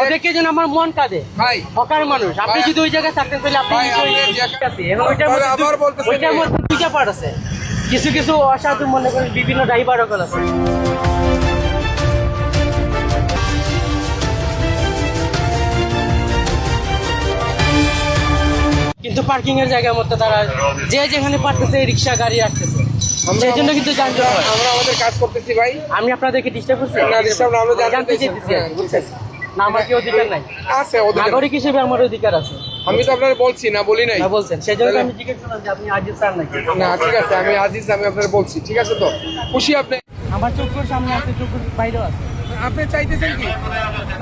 ওদেরকে যেন আমার মন কাঁদে ভাই হকার মানুষ। আপনি যদি ওই জায়গায় থাকতেন তাহলে আপনি এখন ওইটার মধ্যে দুইটা পার্ট আছে। কিছু কিছু অসাধু মনে করেন বিভিন্ন ড্রাইভার আছে। কিন্তু পার্কিং এর জায়গার মধ্যে তারা যে যেখানে পারতেছে রিক্সা গাড়ি রাখতেছে, সেই জন্য কিন্তু যানজট হয়। আমরা আমাদের কাজ করতেছি ভাই। আমি আপনাদেরকে ডিস্টার্ব করছি না, disturb না, আমরা জানতে চাইতেছি, বুঝছেন না? আমার কি অধিকার নাই? আছে ওদের, নাগরিক হিসেবে আমার অধিকার আছে। আমি তো আপনার বলছি না, বলি নাই। না বলছেন, সেই জন্য আমি জিজ্ঞেস করলাম যে আপনি আজিজ স্যার নাকি? না ঠিক আছে, আমি আজিজ, আমি আপনার বলছি, ঠিক আছে তো? খুশি আপনি? আমার চোখের সামনে আছে, চোখের বাইরেও আছে। আপনি চাইতেছেন কি?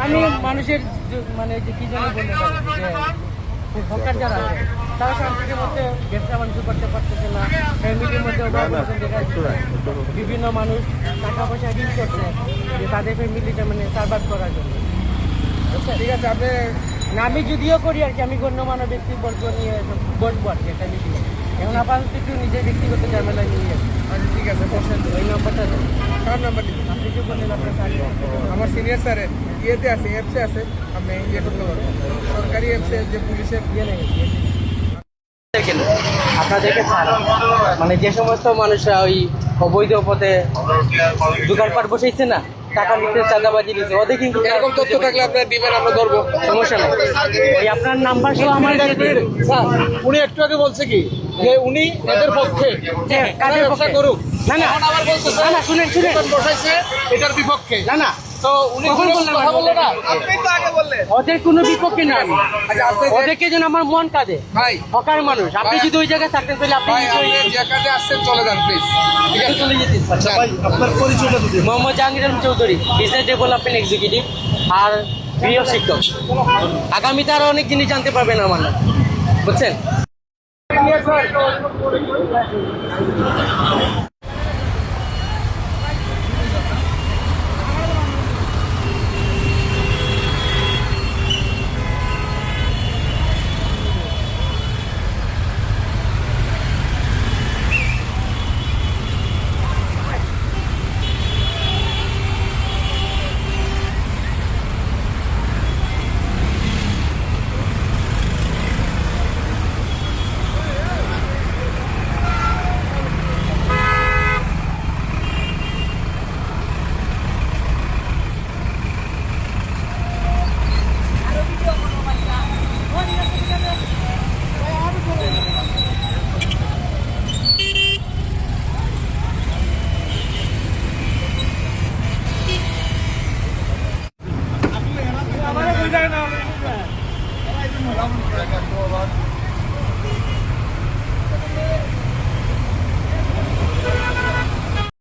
আমি মানুষের মানে যে কি জানি বলতে পারি যে হকার যারা আছে তারা শান্তির মধ্যে ব্যবসা বাণিজ্য করতে পারতেছে না। ফ্যামিলির মধ্যে বিভিন্ন মানুষ টাকা পয়সা ঋণ করছে যে তাদের ফ্যামিলিটা মানে সার্ভাইভ করার জন্য। ঠিক আছে, আপনি না আমি যদিও করি আর কি, আমি গণ্যমান্য ব্যক্তিবর্গ নিয়ে বসবো আর কি একটা মিটিং। এখন আপাতত একটু নিজের ব্যক্তিগত ঝামেলা নিয়ে আচ্ছা ঠিক আছে, বসেন। ওই নাম্বারটা দেন। কার নাম্বার দিবেন? আপনি যে বললেন আপনার কাছে আমার সিনিয়র স্যারে ইয়েতে আছে, অ্যাপসে আছে, আপনি ইয়ে করতে পারবেন। সরকারি অ্যাপসে যে পুলিশের ইয়ে নেই আপনাদেরকে ছাড়া মানে যে সমস্ত মানুষরা ওই অবৈধ পথে দোকানপাট বসেছে না, টাকা নিতে চাঁদাবাজি নিচ্ছে, ওদের কিন্তু এরকম তথ্য থাকলে আপনারা দিবেন, আমরা ধরবো, সমস্যা নেই। ওই আপনার নাম্বার সহ আমার কাছে দিয়ে দিন। উনি একটু আগে বলছে কি যে উনি এদের পক্ষে, কাজের ব্যবসা পক্ষে। করুক। না না এখন আবার বলতেছে না না শুনেন শুনেন দোকান বসাইছে এটার বিপক্ষে। না না তো উনি কখন বললেন? কথা বললো না, আপনি তো আগে বললেন। ওদের কোনো বিপক্ষে না আমি। আচ্ছা, আপনি ওদেরকে যেন আমার মন কাঁদে ভাই, হকার মানুষ। আপনি যদি ওই জায়গায় থাকতেন তাহলে আপনি ভাই আপনি যে কাজে আসছেন চলে যান প্লিজ, ঠিক আছে? চলে যেতেন। আপনার পরিচয়টা দিন। Mohammad Jahangir Alam Chowdhury, business development executive আর প্রিয় শিক্ষক। আগামীতে আরো অনেক জিনিস জানতে পারবেন আমার না, বুঝছেন? আমার